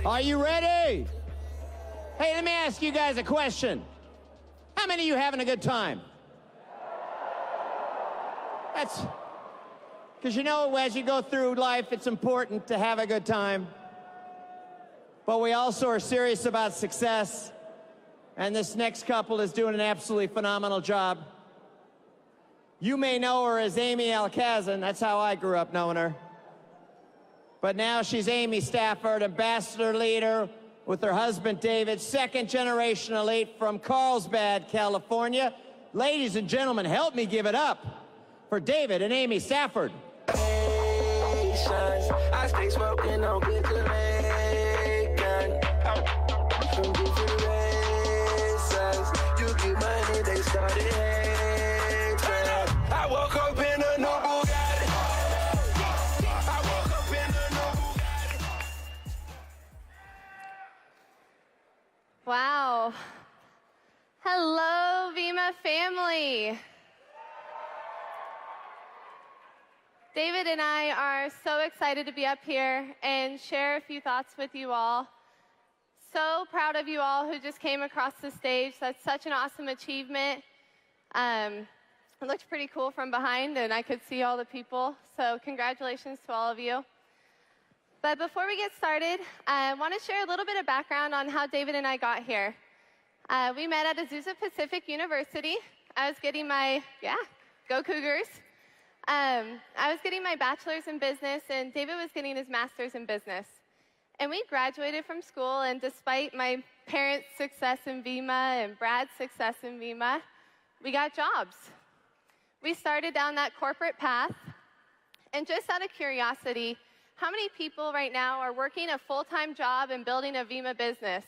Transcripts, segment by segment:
Are you ready? Hey, let me ask you guys a question. How many of you having a good time? That's because you know, as you go through life, it's important to have a good time. But we also are serious about success. And this next couple is doing an absolutely phenomenal job. You may know her as Amy Alcazan. That's how I grew up knowing her. But now she's Amy Stafford, ambassador leader with her husband, David, second-generation elite from Carlsbad, California. Ladies and gentlemen, help me give it up for David and Amy Stafford. I stay smoking on good Jamaican. From different races, you get money, they started hating. I woke up in a new Bugatti. I woke up in a new Bugatti. Wow. Hello, Vemma family. David and I are so excited to be up here and share a few thoughts with you all. So proud of you all who just came across the stage. That's such an awesome achievement. It looked pretty cool from behind, and I could see all the people. So congratulations to all of you. But before we get started, I want to share a little bit of background on how David and I got here. We met at Azusa Pacific University. I was getting my, go Cougars. I was getting my bachelor's in business, and David was getting his master's in business. And we graduated from school, and despite my parents' success in Vemma and Brad's success in Vemma, we got jobs. We started down that corporate path, and just out of curiosity, how many people right now are working a full-time job and building a Vemma business?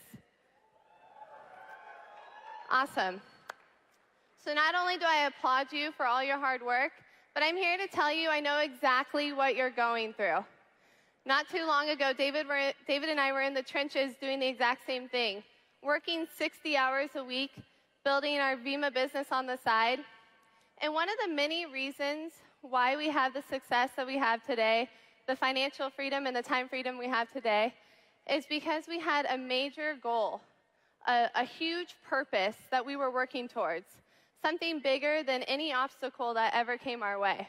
Awesome. So not only do I applaud you for all your hard work, but I'm here to tell you I know exactly what you're going through. Not too long ago, David and I were in the trenches doing the exact same thing, working 60 hours a week, building our Vemma business on the side. And one of the many reasons why we have the success that we have today, the financial freedom and the time freedom we have today, is because we had a major goal, a huge purpose that we were working towards, something bigger than any obstacle that ever came our way.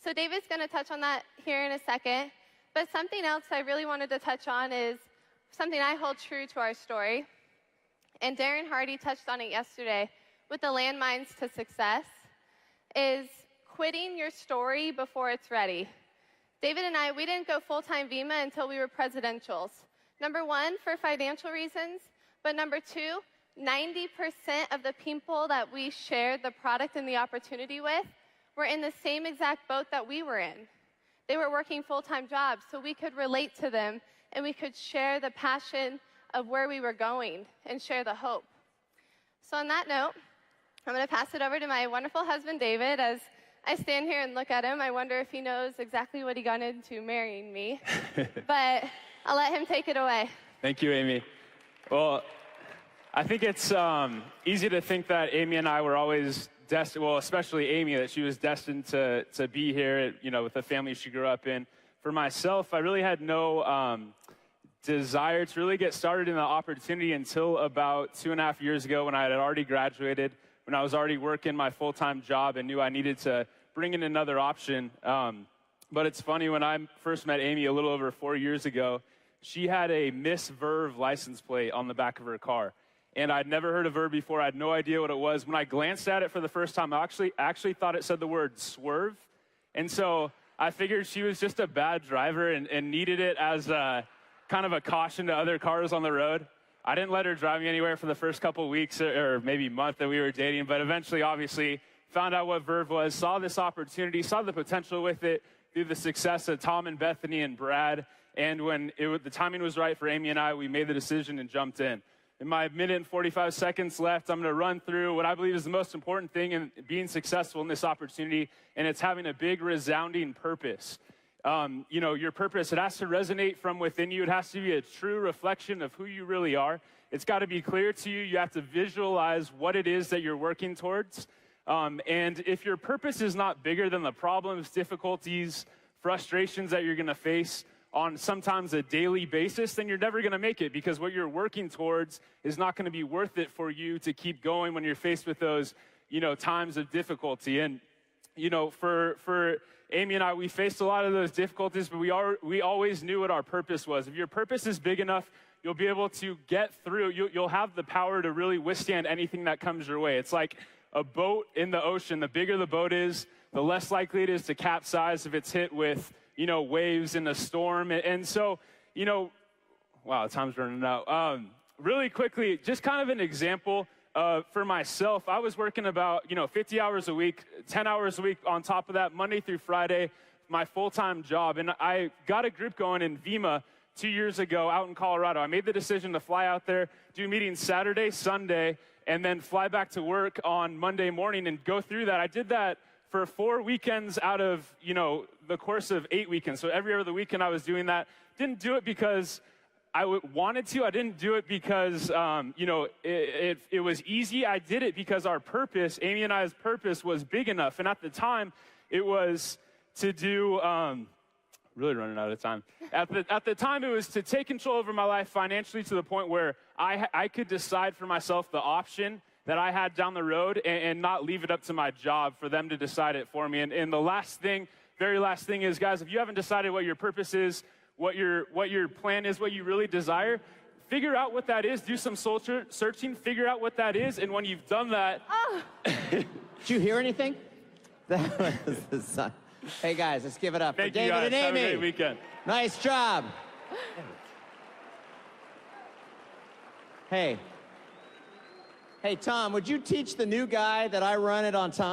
So David's going to touch on that here in a second, but something else I really wanted to touch on is something I hold true to our story, and Darren Hardy touched on it yesterday with the landmines to success, is quitting your story before it's ready. David and I, we didn't go full-time Vemma until we were presidentials. Number one, for financial reasons, but number two, 90% of the people that we shared the product and the opportunity with were in the same exact boat that we were in. They were working full-time jobs, so we could relate to them, and we could share the passion of where we were going and share the hope. So on that note, I'm going to pass it over to my wonderful husband, David. As I stand here and look at him, I wonder if he knows exactly what he got into marrying me. But I'll let him take it away. Thank you, Amy. Well, I think it's easy to think that Amy and I were always destined, well, especially Amy, that she was destined to be here, with the family she grew up in. For myself, I really had no desire to really get started in the opportunity until about 2.5 years ago when I had already graduated, when I was already working my full-time job and knew I needed to bring in another option. But it's funny, when I first met Amy a little over 4 years ago, she had a Miss Verve license plate on the back of her car. And I'd never heard of her before. I had no idea what it was. When I glanced at it for the first time, I actually thought it said the word swerve. And so I figured she was just a bad driver and needed it as kind of a caution to other cars on the road. I didn't let her drive me anywhere for the first couple weeks or maybe month that we were dating, but eventually, obviously, found out what Verve was, saw this opportunity, saw the potential with it through the success of Tom and Bethany and Brad. And when the timing was right for Amy and I, we made the decision and jumped in. In my minute and 45 seconds left, I'm going to run through what I believe is the most important thing in being successful in this opportunity, and it's having a big, resounding purpose. Your purpose, it has to resonate from within you. It has to be a true reflection of who you really are. It's got to be clear to you. You have to visualize what it is that you're working towards. And if your purpose is not bigger than the problems, difficulties, frustrations that you're going to face, on sometimes a daily basis, then you're never going to make it, because what you're working towards is not going to be worth it for you to keep going when you're faced with those, times of difficulty. And, for Amy and I, we faced a lot of those difficulties, but we always knew what our purpose was. If your purpose is big enough, you'll be able to get through. You'll have the power to really withstand anything that comes your way. It's like a boat in the ocean. The bigger the boat is, the less likely it is to capsize if it's hit with, waves in a storm. And so, wow, time's running out. Really quickly, just kind of an example for myself. I was working about, 50 hours a week, 10 hours a week on top of that, Monday through Friday, my full-time job. And I got a group going in Vemma 2 years ago out in Colorado. I made the decision to fly out there, do meetings Saturday, Sunday, and then fly back to work on Monday morning and go through that. I did that for 4 weekends out of, the course of 8 weekends. So every other weekend I was doing that. Didn't do it because I wanted to. I didn't do it because, it was easy. I did it because our purpose, Amy and I's purpose, was big enough. And at the time, it was to do, really running out of time. At the time, it was to take control over my life financially to the point where I could decide for myself the option that I had down the road and not leave it up to my job for them to decide it for me. And the very last thing is, guys, if you haven't decided what your purpose is, what your plan is, what you really desire, figure out what that is. Do some soul searching, figure out what that is. And when you've done that... Oh. Did you hear anything? That was the sun. Hey, guys, let's give it up for David and Amy. Have a great weekend. Nice job. Hey, Tom, would you teach the new guy that I run it on time?